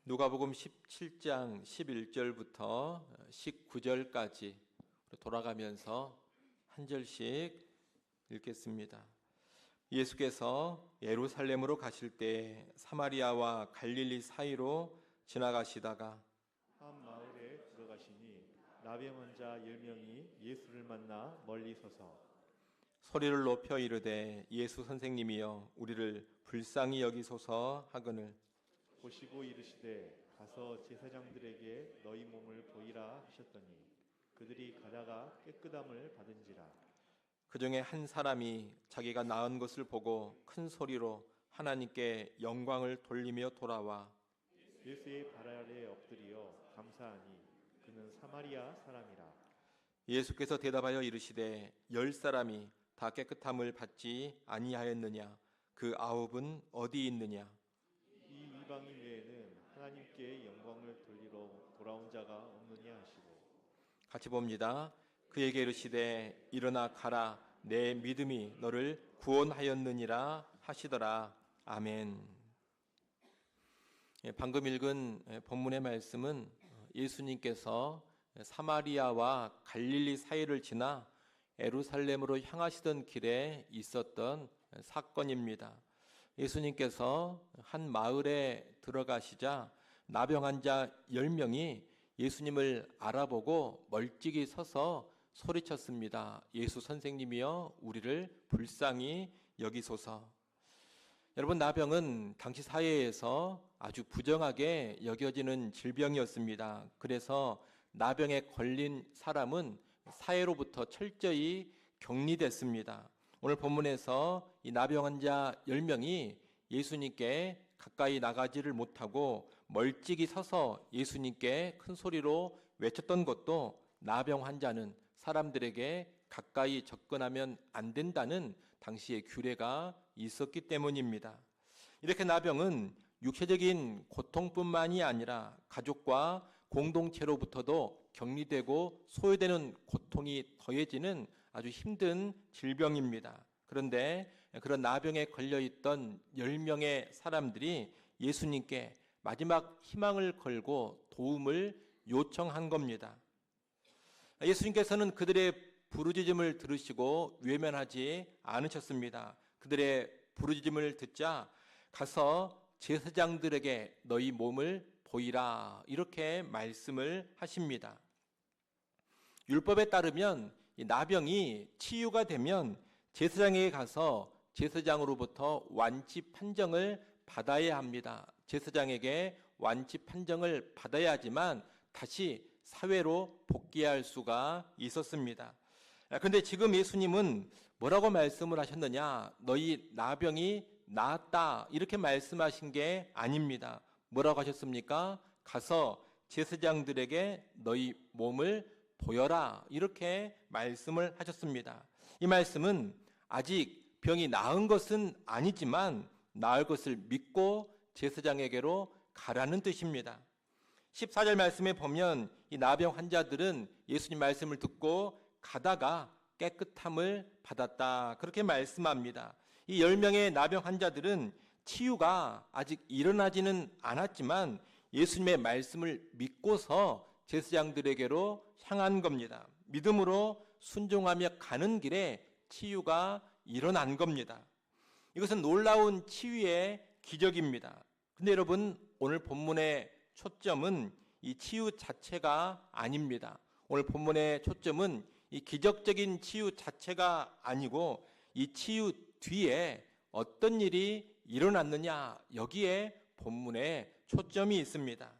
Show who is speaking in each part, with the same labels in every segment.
Speaker 1: 누가복음 17장 11절부터 19절까지 돌아가면서 한 절씩 읽겠습니다. 예수께서 예루살렘으로 가실 때 사마리아와 갈릴리 사이로 지나가시다가
Speaker 2: 한 마을에 들어가시니 나병 환자 10명이 예수를 만나 멀리 서서
Speaker 1: 소리를 높여 이르되 예수 선생님이여 우리를 불쌍히 여기소서 하거늘
Speaker 2: 보시고 이르시되 가서 제사장들에게 너희 몸을 보이라 하셨더니 그들이 가다가 깨끗함을 받은지라.
Speaker 1: 그 중에 한 사람이 자기가 나은 것을 보고 큰 소리로 하나님께 영광을 돌리며 돌아와
Speaker 2: 예수의 발 아래 엎드려 감사하니 그는 사마리아 사람이라.
Speaker 1: 예수께서 대답하여 이르시되 10사람이 다 깨끗함을 받지 아니하였느냐? 그 9은 어디 있느냐?
Speaker 2: 이 이방인 외에는 하나님께 영광을 돌리러 돌아온 자가 없느냐 하시고
Speaker 1: 같이 봅니다. 그에게 이르시되 일어나 가라 내 믿음이 너를 구원하였느니라 하시더라. 아멘. 방금 읽은 본문의 말씀은 예수님께서 사마리아와 갈릴리 사이를 지나 예루살렘으로 향하시던 길에 있었던 사건입니다. 예수님께서 한 마을에 들어가시자 나병 환자 10명이 예수님을 알아보고 멀찍이 서서 소리쳤습니다. 예수 선생님이여 우리를 불쌍히 여기소서. 여러분, 나병은 당시 사회에서 아주 부정하게 여겨지는 질병이었습니다. 그래서 나병에 걸린 사람은 사회로부터 철저히 격리됐습니다. 오늘 본문에서 이 나병 환자 10명이 예수님께 가까이 나가지를 못하고 멀찍이 서서 예수님께 큰 소리로 외쳤던 것도 나병 환자는 사람들에게 가까이 접근하면 안 된다는 당시의 규례가 있었기 때문입니다. 이렇게 나병은 육체적인 고통뿐만이 아니라 가족과 공동체로부터도 격리되고 소외되는 고통이 더해지는 아주 힘든 질병입니다. 그런데 그런 나병에 걸려있던 10명의 사람들이 예수님께 마지막 희망을 걸고 도움을 요청한 겁니다. 예수님께서는 그들의 부르짖음을 들으시고 외면하지 않으셨습니다. 그들의 부르짖음을 듣자 가서 제사장들에게 너희 몸을 보이라 이렇게 말씀을 하십니다. 율법에 따르면 이 나병이 치유가 되면 제사장에게 가서 제사장으로부터 완치 판정을 받아야 합니다. 제사장에게 완치 판정을 받아야지만 다시 사회로 복귀할 수가 있었습니다. 그런데 지금 예수님은 뭐라고 말씀을 하셨느냐? 너희 나병이 나았다 이렇게 말씀하신 게 아닙니다. 뭐라고 하셨습니까? 가서 제사장들에게 너희 몸을 보여라 이렇게 말씀을 하셨습니다. 이 말씀은 아직 병이 나은 것은 아니지만 나을 것을 믿고 제사장에게로 가라는 뜻입니다. 14절 말씀에 보면 이 나병 환자들은 예수님 말씀을 듣고 가다가 깨끗함을 받았다 그렇게 말씀합니다. 이 10명의 나병 환자들은 치유가 아직 일어나지는 않았지만 예수님의 말씀을 믿고서 제사장들에게로 향한 겁니다. 믿음으로 순종하며 가는 길에 치유가 일어난 겁니다. 이것은 놀라운 치유의 기적입니다. 근데 여러분, 오늘 본문의 초점은 이 치유 자체가 아닙니다. 오늘 본문의 초점은 이 기적적인 치유 자체가 아니고 이 치유 뒤에 어떤 일이 일어났느냐 여기에 본문에 초점이 있습니다.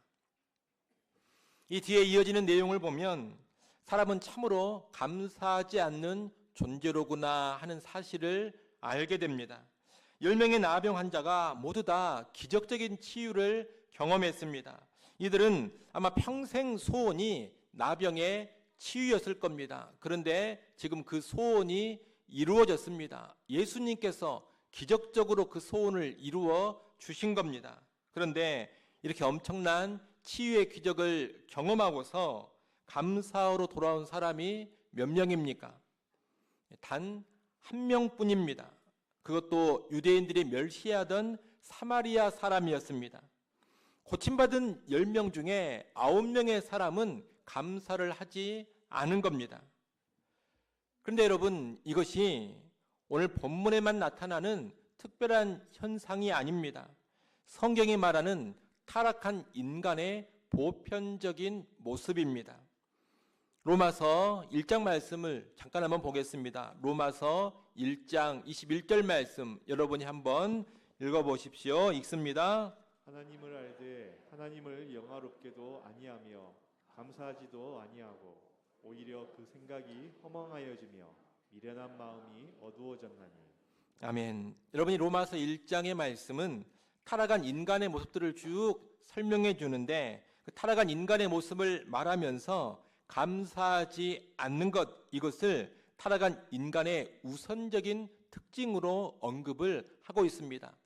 Speaker 1: 이 뒤에 이어지는 내용을 보면 사람은 참으로 감사하지 않는 존재로구나 하는 사실을 알게 됩니다. 10명의 나병 환자가 모두 다 기적적인 치유를 경험했습니다. 이들은 아마 평생 소원이 나병의 치유였을 겁니다. 그런데 지금 그 소원이 이루어졌습니다. 예수님께서 기적적으로 그 소원을 이루어 주신 겁니다. 그런데 이렇게 엄청난 치유의 기적을 경험하고서 감사하러 돌아온 사람이 몇 명입니까? 단 한 명뿐입니다. 그것도 유대인들이 멸시하던 사마리아 사람이었습니다. 고침받은 10명 중에 9명의 사람은 감사를 하지 않은 겁니다. 그런데 여러분, 이것이 오늘 본문에만 나타나는 특별한 현상이 아닙니다. 성경이 말하는 타락한 인간의 보편적인 모습입니다. 로마서 1장 말씀을 잠깐 한번 보겠습니다. 로마서 1장 21절 말씀 여러분이 한번 읽어보십시오. 읽습니다.
Speaker 2: 하나님을 알되 하나님을 영화롭게도 아니하며 감사하지도 아니하고 오히려 그 생각이 허망하여지며 미련한 마음이 어두워졌나니.
Speaker 1: 아멘. 여러분이 로마서 1장의 말씀은 타락한 인간의 모습들을 쭉 설명해 주는데 그 타락한 인간의 모습을 말하면서 감사하지 않는 것, 이것을 타락한 인간의 우선적인 특징으로 언급을 하고 있습니다.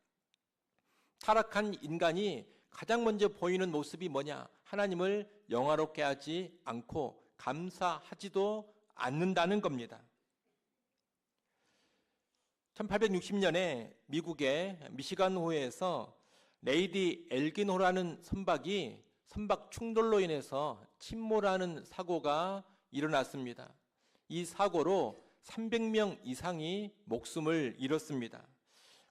Speaker 1: 타락한 인간이 가장 먼저 보이는 모습이 뭐냐? 하나님을 영화롭게 하지 않고 감사하지도 않는다는 겁니다. 1860년에 미국의 미시간호에서 레이디 엘긴호라는 선박이 선박 충돌로 인해서 침몰하는 사고가 일어났습니다. 이 사고로 300명 이상이 목숨을 잃었습니다.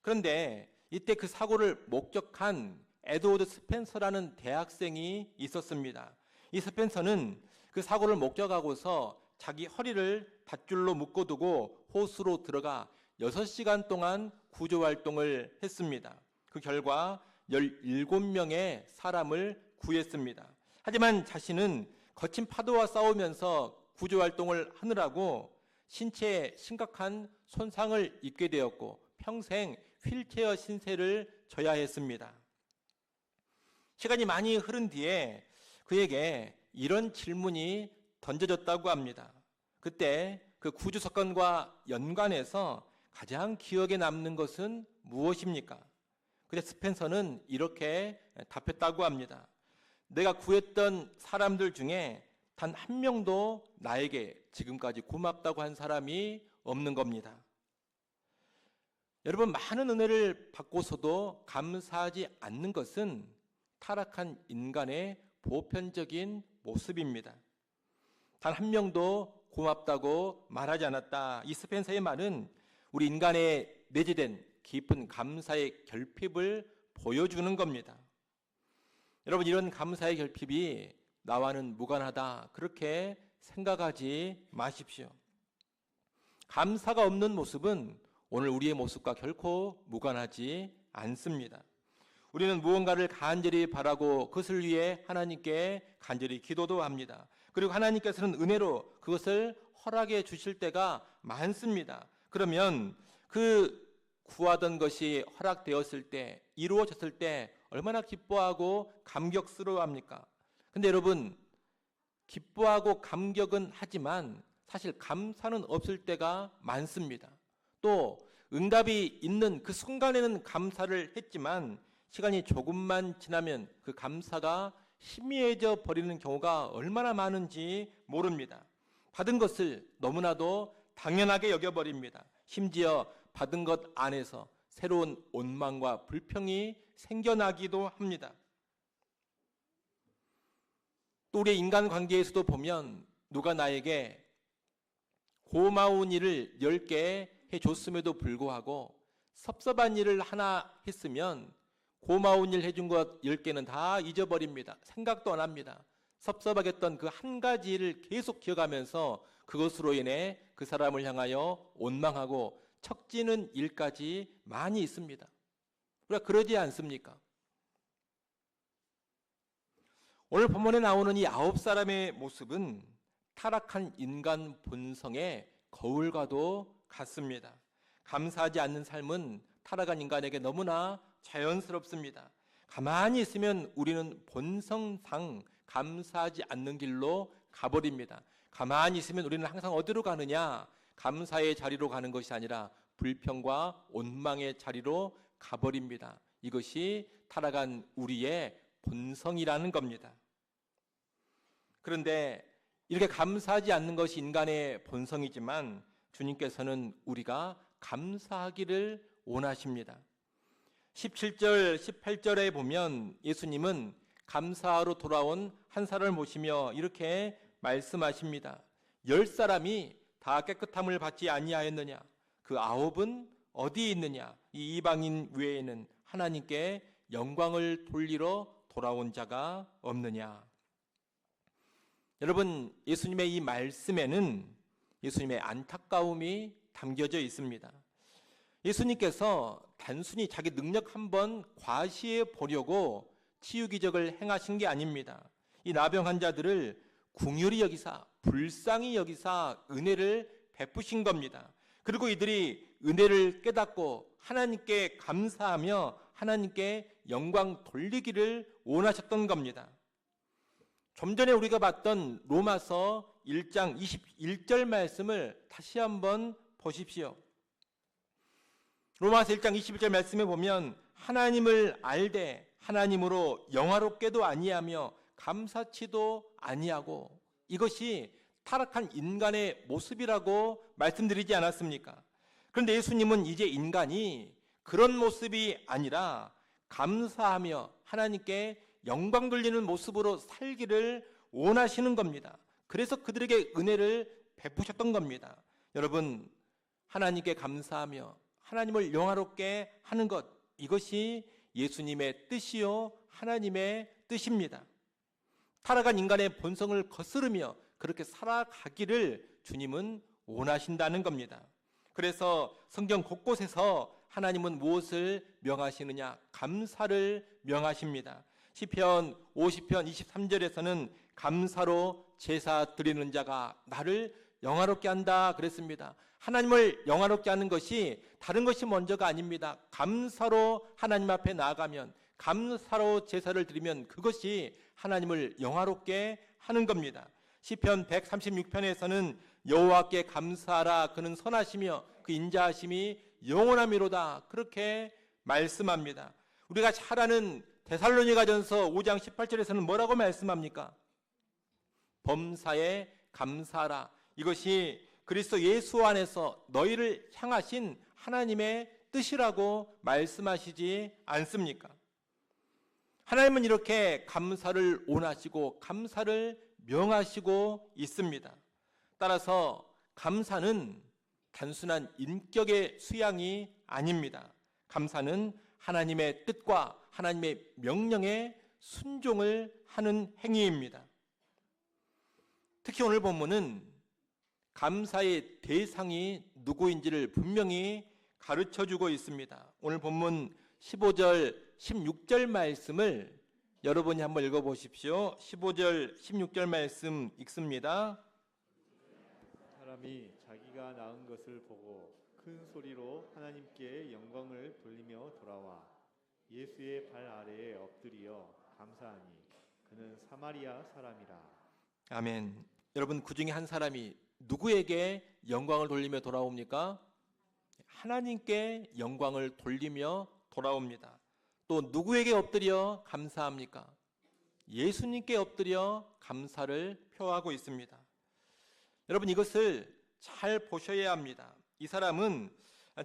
Speaker 1: 그런데 이때 그 사고를 목격한 에드워드 스펜서라는 대학생이 있었습니다. 이 스펜서는 그 사고를 목격하고서 자기 허리를 밧줄로 묶어두고 호수로 들어가 6시간 동안 구조활동을 했습니다. 그 결과 17명의 사람을 구했습니다. 하지만 자신은 거친 파도와 싸우면서 구조활동을 하느라고 신체에 심각한 손상을 입게 되었고 평생 휠체어 신세를 져야 했습니다. 시간이 많이 흐른 뒤에 그에게 이런 질문이 던져졌다고 합니다. 그때 그 구조 사건과 연관해서 가장 기억에 남는 것은 무엇입니까? 그때 스펜서는 이렇게 답했다고 합니다. 내가 구했던 사람들 중에 단 한 명도 나에게 지금까지 고맙다고 한 사람이 없는 겁니다. 여러분, 많은 은혜를 받고서도 감사하지 않는 것은 타락한 인간의 보편적인 모습입니다. 단 한 명도 고맙다고 말하지 않았다. 이 스펜서의 말은 우리 인간에 내재된 깊은 감사의 결핍을 보여주는 겁니다. 여러분, 이런 감사의 결핍이 나와는 무관하다, 그렇게 생각하지 마십시오. 감사가 없는 모습은 오늘 우리의 모습과 결코 무관하지 않습니다. 우리는 무언가를 간절히 바라고 그것을 위해 하나님께 간절히 기도도 합니다. 그리고 하나님께서는 은혜로 그것을 허락해 주실 때가 많습니다. 그러면 그 구하던 것이 허락되었을 때, 이루어졌을 때 얼마나 기뻐하고 감격스러워합니까? 근데 여러분, 기뻐하고 감격은 하지만 사실 감사는 없을 때가 많습니다. 또 응답이 있는 그 순간에는 감사를 했지만 시간이 조금만 지나면 그 감사가 희미해져 버리는 경우가 얼마나 많은지 모릅니다. 받은 것을 너무나도 당연하게 여겨버립니다. 심지어 받은 것 안에서 새로운 원망과 불평이 생겨나기도 합니다. 또 우리 인간관계에서도 보면 누가 나에게 고마운 일을 10개 해줬음에도 불구하고 섭섭한 일을 하나 했으면 고마운 일 해준 것 10개는 다 잊어버립니다. 생각도 안 합니다. 섭섭하게 했던 그 한 가지 일을 계속 기억하면서 그것으로 인해 그 사람을 향하여 원망하고 척지는 일까지 많이 있습니다. 우리가 그러지 않습니까? 오늘 본문에 나오는 이 9사람의 모습은 타락한 인간 본성의 거울과도 같습니다. 감사하지 않는 삶은 타락한 인간에게 너무나 자연스럽습니다. 가만히 있으면 우리는 본성상 감사하지 않는 길로 가버립니다. 가만히 있으면 우리는 항상 어디로 가느냐? 감사의 자리로 가는 것이 아니라 불평과 원망의 자리로 가버립니다. 이것이 타락한 우리의 본성이라는 겁니다. 그런데 이렇게 감사하지 않는 것이 인간의 본성이지만 주님께서는 우리가 감사하기를 원하십니다. 17절, 18절에 보면 예수님은 감사하러 돌아온 한 사람을 모시며 이렇게 말씀하십니다. 10사람이 다 깨끗함을 받지 아니하였느냐? 그 9은 어디에 있느냐? 이 이방인 외에는 하나님께 영광을 돌리러 돌아온 자가 없느냐? 여러분, 예수님의 이 말씀에는 예수님의 안타까움이 담겨져 있습니다. 예수님께서 단순히 자기 능력 한번 과시해 보려고 치유 기적을 행하신 게 아닙니다. 이 나병 환자들을 긍휼히 여기사 불쌍히 여기사 은혜를 베푸신 겁니다. 그리고 이들이 은혜를 깨닫고 하나님께 감사하며 하나님께 영광 돌리기를 원하셨던 겁니다. 좀 전에 우리가 봤던 로마서 1장 21절 말씀을 다시 한번 보십시오. 로마서 1장 21절 말씀에 보면 하나님을 알되 하나님으로 영화롭게도 아니하며 감사치도 아니하고, 이것이 타락한 인간의 모습이라고 말씀드리지 않았습니까? 그런데 예수님은 이제 인간이 그런 모습이 아니라 감사하며 하나님께 영광 돌리는 모습으로 살기를 원하시는 겁니다. 그래서 그들에게 은혜를 베푸셨던 겁니다. 여러분, 하나님께 감사하며 하나님을 영화롭게 하는 것, 이것이 예수님의 뜻이요 하나님의 뜻입니다. 타락한 인간의 본성을 거스르며 그렇게 살아가기를 주님은 원하신다는 겁니다. 그래서 성경 곳곳에서 하나님은 무엇을 명하시느냐? 감사를 명하십니다. 시편 50편 23절에서는 감사로 제사 드리는 자가 나를 영화롭게 한다 그랬습니다. 하나님을 영화롭게 하는 것이 다른 것이 먼저가 아닙니다. 감사로 하나님 앞에 나아가면, 감사로 제사를 드리면 그것이 하나님을 영화롭게 하는 겁니다. 시편 136편에서는 여호와께 감사하라, 그는 선하시며 그 인자하심이 영원하미로다, 그렇게 말씀합니다. 우리가 잘 아는 데살로니가전서 5장 18절에서는 뭐라고 말씀합니까? 범사에 감사하라. 이것이 그리스도 예수 안에서 너희를 향하신 하나님의 뜻이라고 말씀하시지 않습니까? 하나님은 이렇게 감사를 원하시고 감사를 명하시고 있습니다. 따라서 감사는 단순한 인격의 수양이 아닙니다. 감사는 하나님의 뜻과 하나님의 명령에 순종을 하는 행위입니다. 특히 오늘 본문은 감사의 대상이 누구인지를 분명히 가르쳐주고 있습니다. 오늘 본문 15절, 16절 말씀을 여러분이 한번 읽어보십시오. 15절, 16절 말씀 읽습니다.
Speaker 2: 사람이 자기가 낳은 것을 보고 큰 소리로 하나님께 영광을 돌리며 돌아와 예수의 발 아래에 엎드려 감사하니 그는 사마리아 사람이라.
Speaker 1: 아멘. 여러분, 그 중에 한 사람이 누구에게 영광을 돌리며 돌아옵니까? 하나님께 영광을 돌리며 돌아옵니다. 또 누구에게 엎드려 감사합니까? 예수님께 엎드려 감사를 표하고 있습니다. 여러분, 이것을 잘 보셔야 합니다. 이 사람은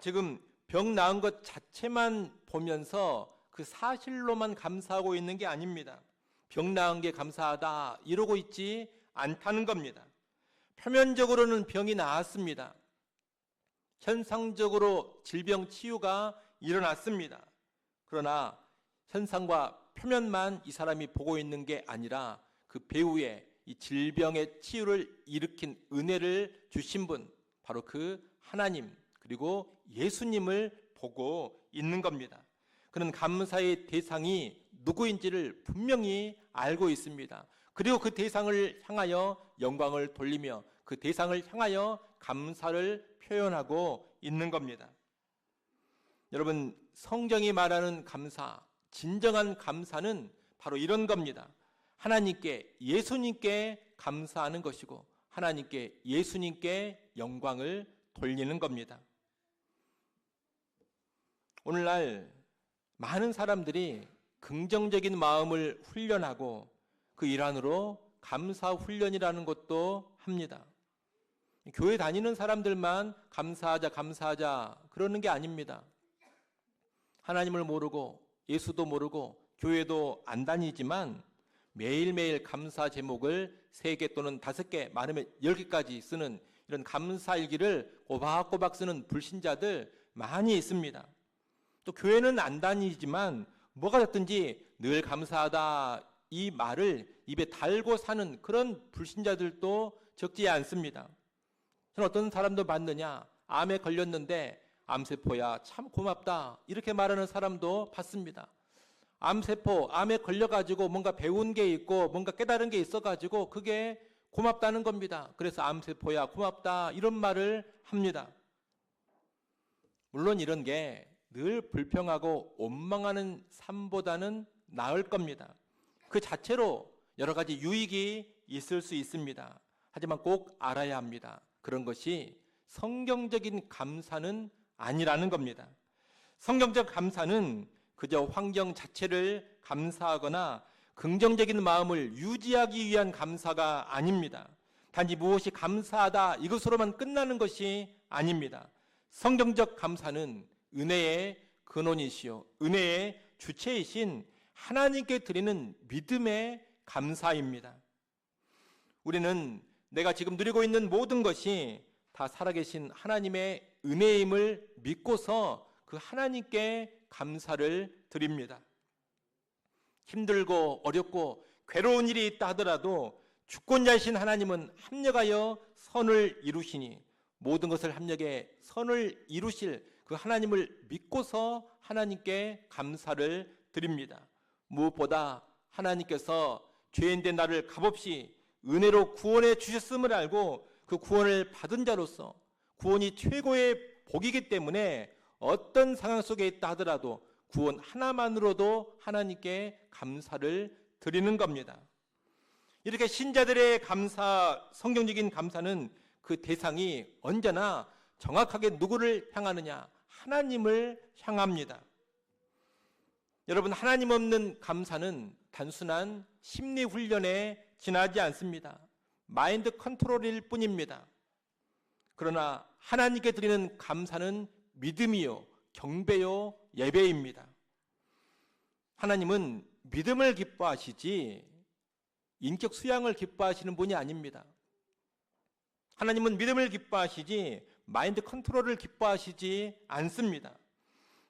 Speaker 1: 지금 병 나은 것 자체만 보면서 그 사실로만 감사하고 있는 게 아닙니다. 병 나은 게 감사하다 이러고 있지 않다는 겁니다. 표면적으로는 병이 나았습니다. 현상적으로 질병 치유가 일어났습니다. 그러나 현상과 표면만 이 사람이 보고 있는 게 아니라 그 배후에 이 질병의 치유를 일으킨 은혜를 주신 분, 바로 그 하나님, 그리고 예수님을 보고 있는 겁니다. 그는 감사의 대상이 누구인지를 분명히 알고 있습니다. 그리고 그 대상을 향하여 영광을 돌리며 그 대상을 향하여 감사를 표현하고 있는 겁니다. 여러분, 성경이 말하는 감사, 진정한 감사는 바로 이런 겁니다. 하나님께, 예수님께 감사하는 것이고 하나님께, 예수님께 영광을 돌리는 겁니다. 오늘날 많은 사람들이 긍정적인 마음을 훈련하고 그 일환으로 감사 훈련이라는 것도 합니다. 교회 다니는 사람들만 감사하자 그러는 게 아닙니다. 하나님을 모르고 예수도 모르고 교회도 안 다니지만 매일매일 감사 제목을 3개 또는 5개, 많으면 10개까지 쓰는 이런 감사일기를 꼬박꼬박 쓰는 불신자들 많이 있습니다. 또 교회는 안 다니지만 뭐가 됐든지 늘 감사하다 이 말을 입에 달고 사는 그런 불신자들도 적지 않습니다. 저는 어떤 사람도 봤느냐, 암에 걸렸는데 암세포야 참 고맙다 이렇게 말하는 사람도 봤습니다. 암세포, 암에 걸려가지고 뭔가 배운 게 있고 뭔가 깨달은 게 있어가지고 그게 고맙다는 겁니다. 그래서 암세포야 고맙다 이런 말을 합니다. 물론 이런 게 늘 불평하고 원망하는 삶보다는 나을 겁니다. 그 자체로 여러 가지 유익이 있을 수 있습니다. 하지만 꼭 알아야 합니다. 그런 것이 성경적인 감사는 아니라는 겁니다. 성경적 감사는 그저 환경 자체를 감사하거나 긍정적인 마음을 유지하기 위한 감사가 아닙니다. 단지 무엇이 감사하다 이것으로만 끝나는 것이 아닙니다. 성경적 감사는 은혜의 근원이시요 은혜의 주체이신 하나님께 드리는 믿음의 감사입니다. 우리는 내가 지금 누리고 있는 모든 것이 다 살아계신 하나님의 은혜임을 믿고서 그 하나님께 감사를 드립니다. 힘들고 어렵고 괴로운 일이 있다 하더라도 주권자이신 하나님은 합력하여 선을 이루시니 모든 것을 합력해 선을 이루실 그 하나님을 믿고서 하나님께 감사를 드립니다. 무엇보다 하나님께서 죄인된 나를 값없이 은혜로 구원해 주셨음을 알고 그 구원을 받은 자로서 구원이 최고의 복이기 때문에 어떤 상황 속에 있다 하더라도 구원 하나만으로도 하나님께 감사를 드리는 겁니다. 이렇게 신자들의 감사, 성경적인 감사는 그 대상이 언제나 정확하게 누구를 향하느냐? 하나님을 향합니다. 여러분, 하나님 없는 감사는 단순한 심리 훈련에 지나지 않습니다. 마인드 컨트롤일 뿐입니다. 그러나 하나님께 드리는 감사는 믿음이요, 경배요, 예배입니다. 하나님은 믿음을 기뻐하시지 인격 수양을 기뻐하시는 분이 아닙니다. 하나님은 믿음을 기뻐하시지 마인드 컨트롤을 기뻐하시지 않습니다.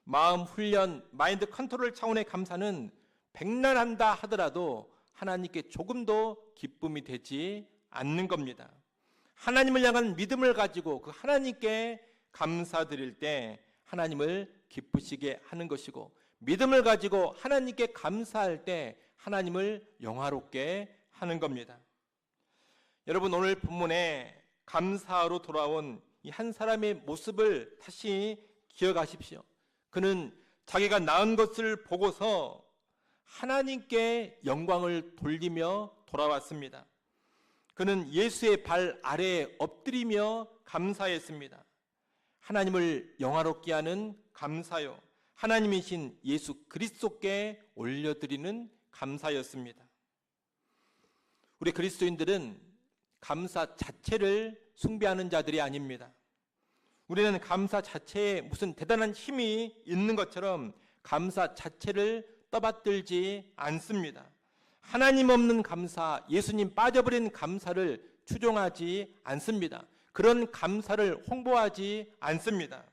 Speaker 1: 마음 훈련, 마인드 컨트롤 차원의 감사는 백난한다 하더라도 하나님께 조금도 기쁨이 되지 않는 겁니다. 하나님을 향한 믿음을 가지고 그 하나님께 감사드릴 때 하나님을 기쁘시게 하는 것이고, 믿음을 가지고 하나님께 감사할 때 하나님을 영화롭게 하는 겁니다. 여러분, 오늘 본문에 감사로 돌아온 이 한 사람의 모습을 다시 기억하십시오. 그는 자기가 낳은 것을 보고서 하나님께 영광을 돌리며 돌아왔습니다. 그는 예수의 발 아래에 엎드리며 감사했습니다. 하나님을 영화롭게 하는 감사요, 하나님이신 예수 그리스도께 올려드리는 감사였습니다. 우리 그리스도인들은 감사 자체를 숭배하는 자들이 아닙니다. 우리는 감사 자체에 무슨 대단한 힘이 있는 것처럼 감사 자체를 떠받들지 않습니다. 하나님 없는 감사, 예수님 빠져버린 감사를 추종하지 않습니다. 그런 감사를 홍보하지 않습니다.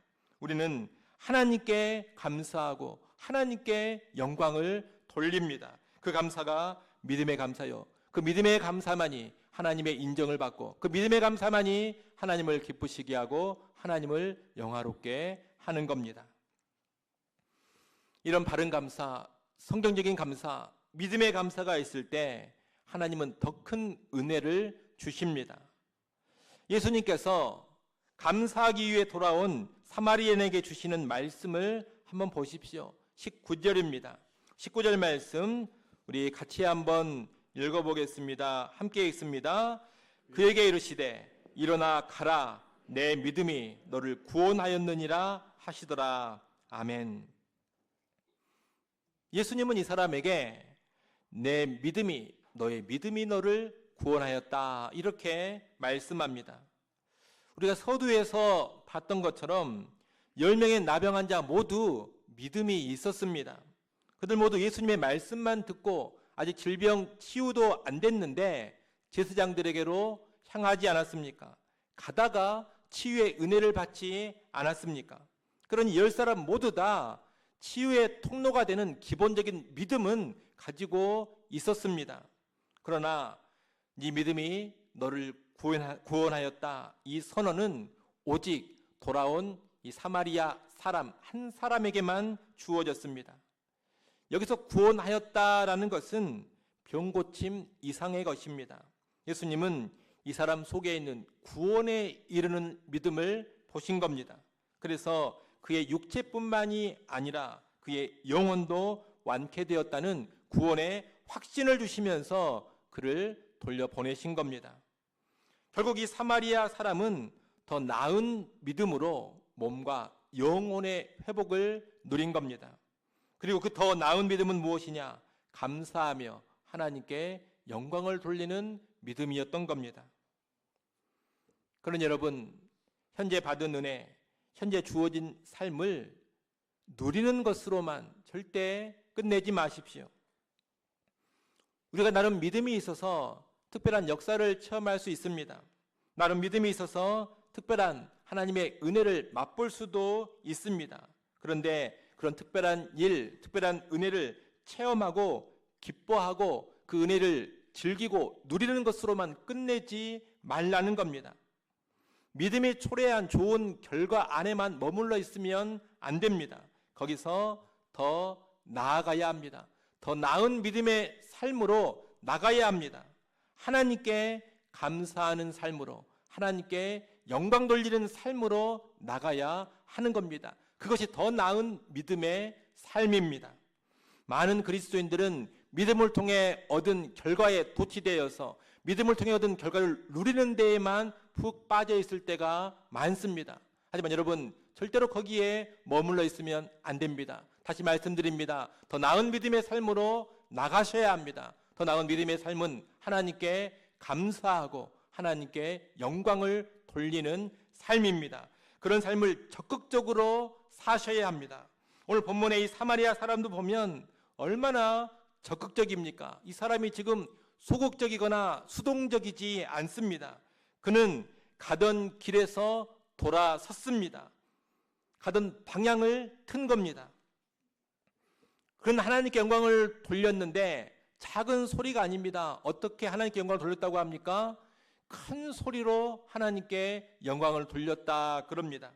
Speaker 1: 우리는 하나님께 감사하고 하나님께 영광을 돌립니다. 그 감사가 믿음의 감사요, 그 믿음의 감사만이 하나님의 인정을 받고 그 믿음의 감사만이 하나님을 기쁘시게 하고 하나님을 영화롭게 하는 겁니다. 이런 바른 감사, 성경적인 감사, 믿음의 감사가 있을 때 하나님은 더 큰 은혜를 주십니다. 예수님께서 감사하기 위해 돌아온 사마리아인에게 주시는 말씀을 한번 보십시오. 19절입니다. 19절 말씀 우리 같이 한번 읽어보겠습니다. 함께 읽습니다. 그에게 이르시되 일어나 가라, 내 믿음이 너를 구원하였느니라 하시더라. 아멘. 예수님은 이 사람에게 내 믿음이, 너의 믿음이 너를 구원하였다 이렇게 말씀합니다. 우리가 서두에서 봤던 것처럼 10명의 나병 환자 모두 믿음이 있었습니다. 그들 모두 예수님의 말씀만 듣고 아직 질병 치유도 안 됐는데 제사장들에게로 향하지 않았습니까? 가다가 치유의 은혜를 받지 않았습니까? 그러니 10사람 모두 다 치유의 통로가 되는 기본적인 믿음은 가지고 있었습니다. 그러나 네 믿음이 너를 구원하였다. 이 선언은 오직 돌아온 이 사마리아 사람 한 사람에게만 주어졌습니다. 여기서 구원하였다라는 것은 병고침 이상의 것입니다. 예수님은 이 사람 속에 있는 구원에 이르는 믿음을 보신 겁니다. 그래서 그의 육체뿐만이 아니라 그의 영혼도 완쾌되었다는 구원의 확신을 주시면서 그를 돌려보내신 겁니다. 결국 이 사마리아 사람은 더 나은 믿음으로 몸과 영혼의 회복을 누린 겁니다. 그리고 그 더 나은 믿음은 무엇이냐? 감사하며 하나님께 영광을 돌리는 믿음이었던 겁니다. 그러니 여러분, 현재 받은 은혜, 현재 주어진 삶을 누리는 것으로만 절대 끝내지 마십시오. 우리가 나름 믿음이 있어서 특별한 역사를 체험할 수 있습니다. 나름 믿음이 있어서 특별한 하나님의 은혜를 맛볼 수도 있습니다. 그런데 그런 특별한 일, 특별한 은혜를 체험하고 기뻐하고 그 은혜를 즐기고 누리는 것으로만 끝내지 말라는 겁니다. 믿음이 초래한 좋은 결과 안에만 머물러 있으면 안 됩니다. 거기서 더 나아가야 합니다. 더 나은 믿음의 삶으로 나가야 합니다. 하나님께 감사하는 삶으로, 하나님께 영광 돌리는 삶으로 나가야 하는 겁니다. 그것이 더 나은 믿음의 삶입니다. 많은 그리스도인들은 믿음을 통해 얻은 결과에 도취되어서 믿음을 통해 얻은 결과를 누리는 데에만 푹 빠져 있을 때가 많습니다. 하지만 여러분, 절대로 거기에 머물러 있으면 안 됩니다. 다시 말씀드립니다. 더 나은 믿음의 삶으로 나가셔야 합니다. 더 나은 믿음의 삶은 하나님께 감사하고 하나님께 영광을 돌리는 삶입니다. 그런 삶을 적극적으로 사셔야 합니다. 오늘 본문의 이 사마리아 사람도 보면 얼마나 적극적입니까? 이 사람이 지금 소극적이거나 수동적이지 않습니다. 그는 가던 길에서 돌아섰습니다. 가던 방향을 튼 겁니다. 그는 하나님께 영광을 돌렸는데 작은 소리가 아닙니다. 어떻게 하나님께 영광을 돌렸다고 합니까? 큰 소리로 하나님께 영광을 돌렸다 그럽니다.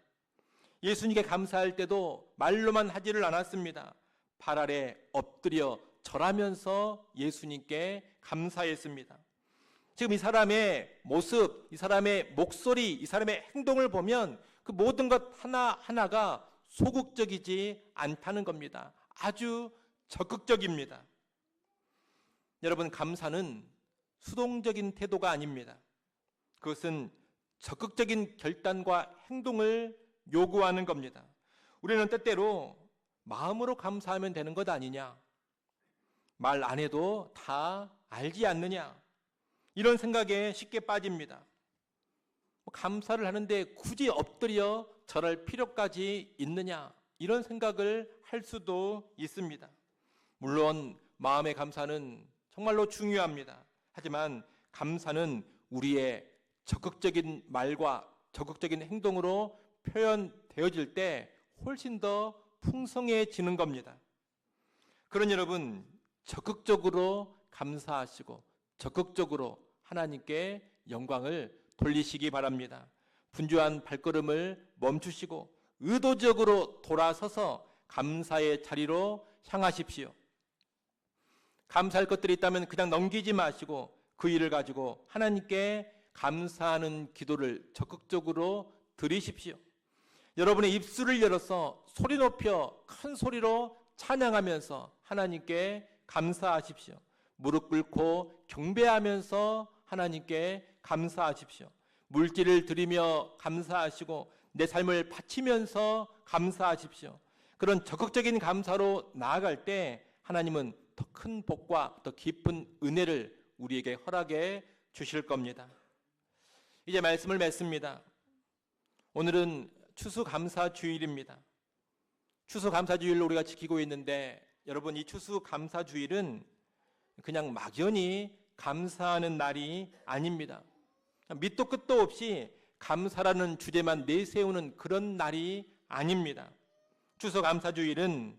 Speaker 1: 예수님께 감사할 때도 말로만 하지를 않았습니다. 발 아래 엎드려 절하면서 예수님께 감사했습니다. 지금 이 사람의 모습, 이 사람의 목소리, 이 사람의 행동을 보면 그 모든 것 하나하나가 소극적이지 않다는 겁니다. 아주 적극적입니다. 여러분, 감사는 수동적인 태도가 아닙니다. 그것은 적극적인 결단과 행동을 요구하는 겁니다. 우리는 때때로 마음으로 감사하면 되는 것 아니냐, 말 안 해도 다 알지 않느냐, 이런 생각에 쉽게 빠집니다. 감사를 하는데 굳이 엎드려 절할 필요까지 있느냐, 이런 생각을 할 수도 있습니다. 물론 마음의 감사는 정말로 중요합니다. 하지만 감사는 우리의 적극적인 말과 적극적인 행동으로 표현되어질 때 훨씬 더 풍성해지는 겁니다. 그런 여러분, 적극적으로 감사하시고 적극적으로 하나님께 영광을 돌리시기 바랍니다. 분주한 발걸음을 멈추시고 의도적으로 돌아서서 감사의 자리로 향하십시오. 감사할 것들이 있다면 그냥 넘기지 마시고 그 일을 가지고 하나님께 감사하는 기도를 적극적으로 드리십시오. 여러분의 입술을 열어서 소리 높여 큰 소리로 찬양하면서 하나님께 감사하십시오. 무릎 꿇고 경배하면서 하나님께 감사하십시오. 물질을 드리며 감사하시고 내 삶을 바치면서 감사하십시오. 그런 적극적인 감사로 나아갈 때 하나님은 더 큰 복과 더 깊은 은혜를 우리에게 허락해 주실 겁니다. 이제 말씀을 맺습니다. 오늘은 추수감사주일입니다. 추수감사주일로 우리가 지키고 있는데 여러분, 이 추수감사주일은 그냥 막연히 감사하는 날이 아닙니다. 밑도 끝도 없이 감사라는 주제만 내세우는 그런 날이 아닙니다. 추수감사주일은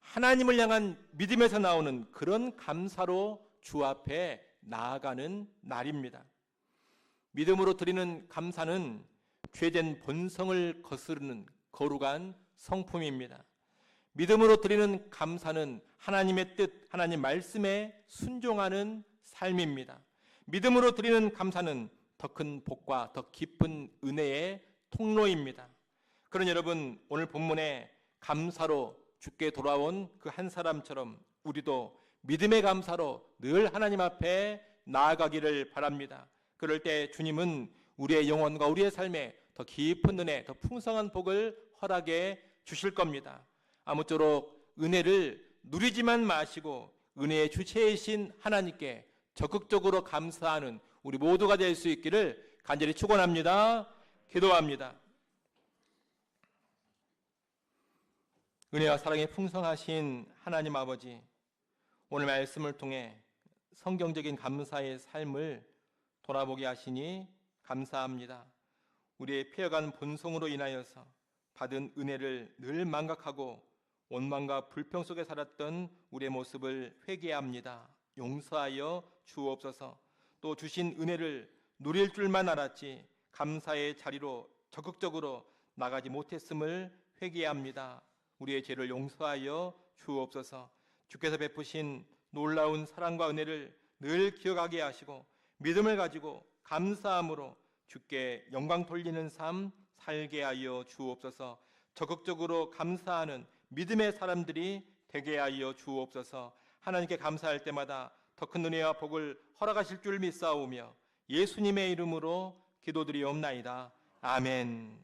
Speaker 1: 하나님을 향한 믿음에서 나오는 그런 감사로 주 앞에 나아가는 날입니다. 믿음으로 드리는 감사는 죄된 본성을 거스르는 거룩한 성품입니다. 믿음으로 드리는 감사는 하나님의 뜻, 하나님 말씀에 순종하는 삶입니다. 믿음으로 드리는 감사는 더 큰 복과 더 깊은 은혜의 통로입니다. 그런 여러분, 오늘 본문에 감사로 주께 돌아온 그 한 사람처럼 우리도 믿음의 감사로 늘 하나님 앞에 나아가기를 바랍니다. 그럴 때 주님은 우리의 영혼과 우리의 삶에 더 깊은 은혜, 더 풍성한 복을 허락해 주실 겁니다. 아무쪼록 은혜를 누리지만 마시고 은혜의 주체이신 하나님께 적극적으로 감사하는 우리 모두가 될 수 있기를 간절히 축원합니다. 기도합니다. 은혜와 사랑에 풍성하신 하나님 아버지, 오늘 말씀을 통해 성경적인 감사의 삶을 돌아보게 하시니 감사합니다. 우리의 폐어간 본성으로 인하여서 받은 은혜를 늘 망각하고 원망과 불평 속에 살았던 우리의 모습을 회개합니다. 용서하여 주옵소서. 또 주신 은혜를 누릴 줄만 알았지 감사의 자리로 적극적으로 나가지 못했음을 회개합니다. 우리의 죄를 용서하여 주옵소서. 주께서 베푸신 놀라운 사랑과 은혜를 늘 기억하게 하시고 믿음을 가지고 감사함으로 주께 영광 돌리는 삶 살게 하여 주옵소서. 적극적으로 감사하는 믿음의 사람들이 되게 하여 주옵소서. 하나님께 감사할 때마다 더 큰 은혜와 복을 허락하실 줄 믿사오며 예수님의 이름으로 기도드리옵나이다. 아멘.